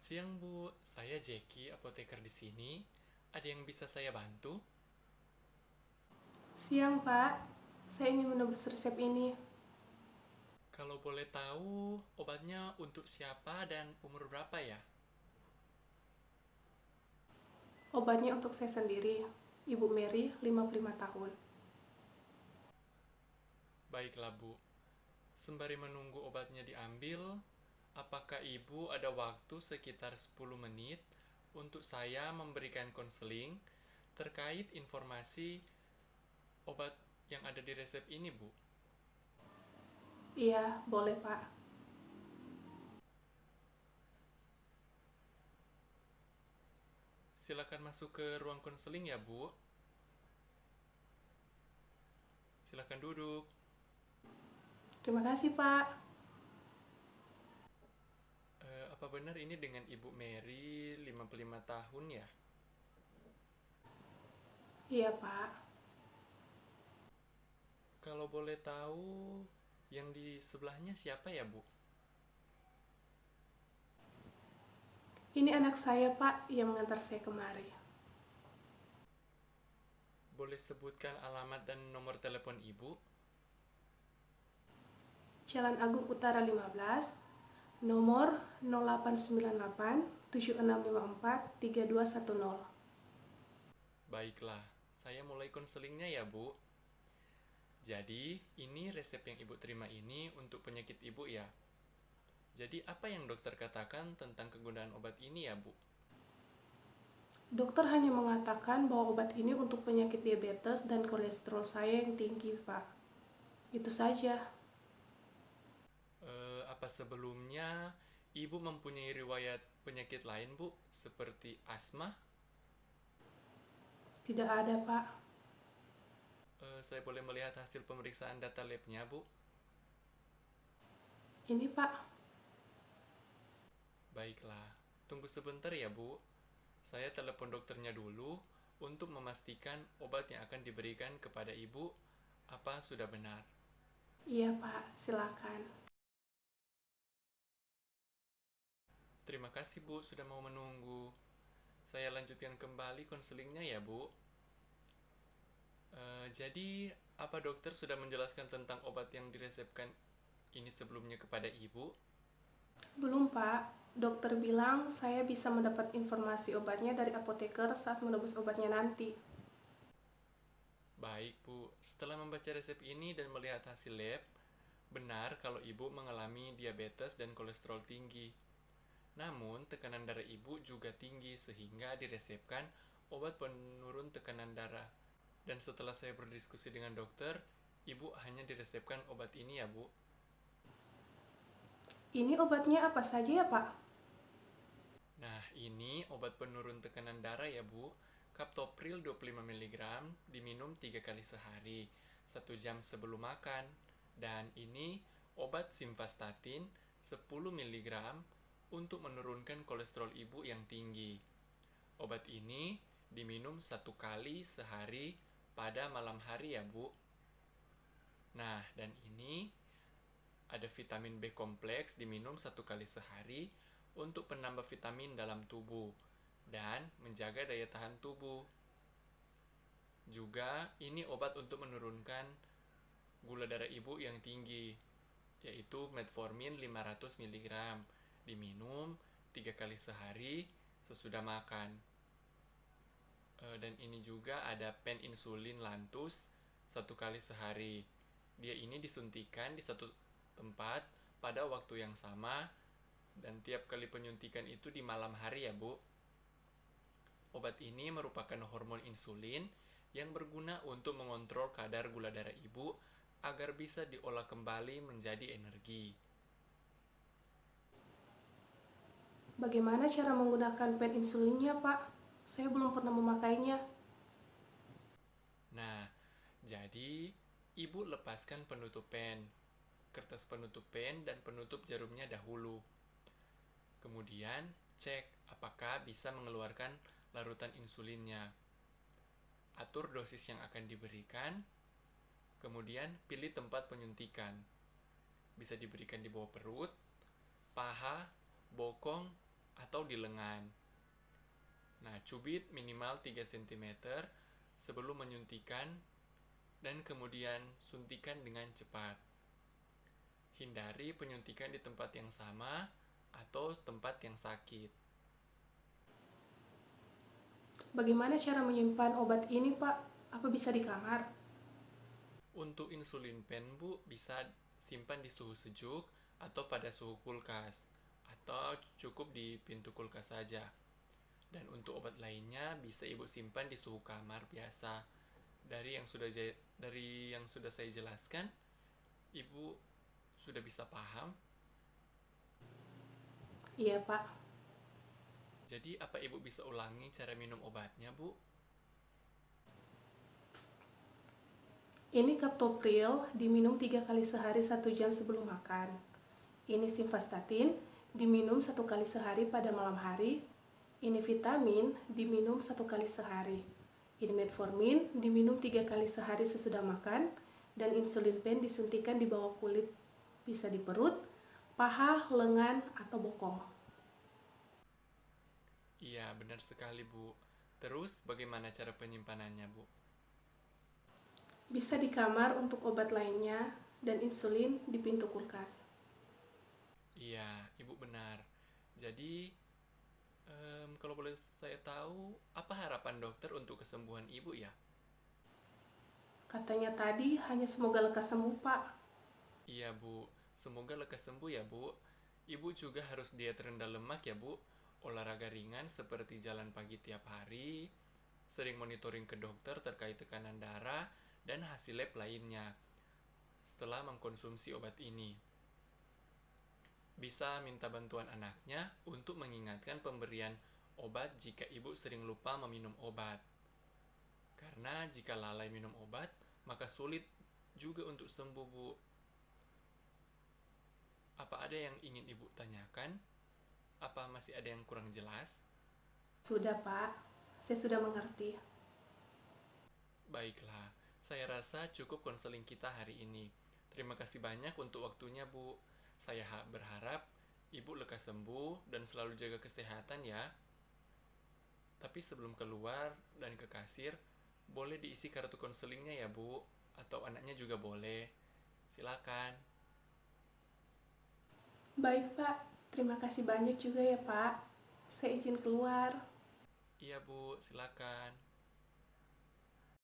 siang, Bu. Saya Jeki, apoteker di sini. Ada yang bisa saya bantu? Siang, Pak. Saya ingin menebus resep ini. Kalau boleh tahu, obatnya untuk siapa dan umur berapa ya? Obatnya untuk saya sendiri, Ibu Mary, 55 tahun. Baiklah, Bu. Sembari menunggu obatnya diambil, apakah Ibu ada waktu sekitar 10 menit untuk saya memberikan konseling terkait informasi obat yang ada di resep ini, Bu? Iya, boleh, Pak. Silakan masuk ke ruang konseling ya, Bu. Silakan duduk. Terima kasih, Pak. Apa benar ini dengan Ibu Mary, 55 tahun ya? Iya, Pak. Kalau boleh tahu, yang di sebelahnya siapa ya, Bu? Ini anak saya, Pak, yang mengantar saya kemari. Boleh sebutkan alamat dan nomor telepon Ibu? Jalan Agung Utara 15, nomor 0898 7654 3210. Baiklah, saya mulai konselingnya ya, Bu. Jadi, ini resep yang Ibu terima ini untuk penyakit Ibu ya. Jadi, apa yang dokter katakan tentang kegunaan obat ini ya, Bu? Dokter hanya mengatakan bahwa obat ini untuk penyakit diabetes dan kolesterol saya yang tinggi, Pak. Itu saja. Apa sebelumnya Ibu mempunyai riwayat penyakit lain, Bu? Seperti asma? Tidak ada, Pak. Saya boleh melihat hasil pemeriksaan data labnya, Bu? Ini, Pak. Baiklah, tunggu sebentar ya, Bu. Saya telepon dokternya dulu untuk memastikan obat yang akan diberikan kepada Ibu apa sudah benar. Iya, Pak. Silakan. Terima kasih, Bu, sudah mau menunggu. Saya lanjutkan kembali konselingnya ya, Bu. Jadi, apa dokter sudah menjelaskan tentang obat yang diresepkan ini sebelumnya kepada Ibu? Belum, Pak. Dokter bilang saya bisa mendapat informasi obatnya dari apoteker saat menebus obatnya nanti. Baik, Bu. Setelah membaca resep ini dan melihat hasil lab, benar kalau Ibu mengalami diabetes dan kolesterol tinggi. Namun, tekanan darah Ibu juga tinggi sehingga diresepkan obat penurun tekanan darah. Dan setelah saya berdiskusi dengan dokter, Ibu hanya diresepkan obat ini ya, Bu. Ini obatnya apa saja ya, Pak? Nah, ini obat penurun tekanan darah ya, Bu. Captopril 25 mg diminum 3 kali sehari, 1 jam sebelum makan. Dan ini obat simvastatin 10 mg untuk menurunkan kolesterol Ibu yang tinggi. Obat ini diminum 1 kali sehari pada malam hari ya, Bu. Nah, dan ini ada vitamin B kompleks diminum 1 kali sehari untuk penambah vitamin dalam tubuh dan menjaga daya tahan tubuh. Juga ini obat untuk menurunkan gula darah Ibu yang tinggi, yaitu metformin 500 mg diminum 3 kali sehari sesudah makan. Dan ini juga ada pen insulin Lantus 1 kali sehari. Dia ini disuntikan di satu tempat pada waktu yang sama dan tiap kali penyuntikan itu di malam hari ya, Bu. Obat ini merupakan hormon insulin yang berguna untuk mengontrol kadar gula darah Ibu agar bisa diolah kembali menjadi energi. Bagaimana cara menggunakan pen insulinnya, Pak? Saya belum pernah memakainya. Nah, jadi Ibu lepaskan penutup pen, kertas penutup pen dan penutup jarumnya dahulu. Kemudian, cek apakah bisa mengeluarkan larutan insulinnya. Atur dosis yang akan diberikan, kemudian pilih tempat penyuntikan. Bisa diberikan di bawah perut, paha, bokong, atau di lengan. Nah, cubit minimal 3 cm sebelum menyuntikan dan kemudian suntikan dengan cepat. Hindari penyuntikan di tempat yang sama atau tempat yang sakit. Bagaimana cara menyimpan obat ini, Pak? Apa bisa di kamar? Untuk insulin pen, Bu, bisa simpan di suhu sejuk atau pada suhu kulkas, atau cukup di pintu kulkas saja. Dan untuk obat lainnya bisa Ibu simpan di suhu kamar biasa. Dari yang sudah saya jelaskan, Ibu sudah bisa paham. Iya, Pak. Jadi apa Ibu bisa ulangi cara minum obatnya, Bu? Ini Captopril diminum 3 kali sehari 1 jam sebelum makan. Ini Simvastatin diminum 1 kali sehari pada malam hari. Ini vitamin diminum 1 kali sehari. Ini metformin diminum 3 kali sehari sesudah makan. Dan insulin pen disuntikan di bawah kulit, bisa di perut, paha, lengan, atau bokong. Iya, benar sekali, Bu. Terus bagaimana cara penyimpanannya, Bu? Bisa di kamar untuk obat lainnya dan insulin di pintu kulkas. Iya, Ibu benar. Jadi, kalau boleh saya tahu, apa harapan dokter untuk kesembuhan Ibu ya? Katanya tadi hanya semoga lekas sembuh, Pak. Iya, Bu. Semoga lekas sembuh ya, Bu. Ibu juga harus diet rendah lemak ya, Bu. Olahraga ringan seperti jalan pagi tiap hari, sering monitoring ke dokter terkait tekanan darah, dan hasil lab lainnya setelah mengkonsumsi obat ini. Bisa minta bantuan anaknya untuk mengingatkan pemberian obat jika ibu sering lupa meminum obat. Karena jika lalai minum obat, maka sulit juga untuk sembuh, Bu. Apa ada yang ingin ibu tanyakan? Apa masih ada yang kurang jelas? Sudah, Pak. Saya sudah mengerti. Baiklah, saya rasa cukup konseling kita hari ini. Terima kasih banyak untuk waktunya, Bu. Saya berharap Ibu lekas sembuh dan selalu jaga kesehatan ya. Tapi sebelum keluar dan ke kasir, boleh diisi kartu konselingnya ya, Bu. Atau anaknya juga boleh. Silakan. Baik, Pak. Terima kasih banyak juga ya, Pak. Saya izin keluar. Iya, Bu. Silakan.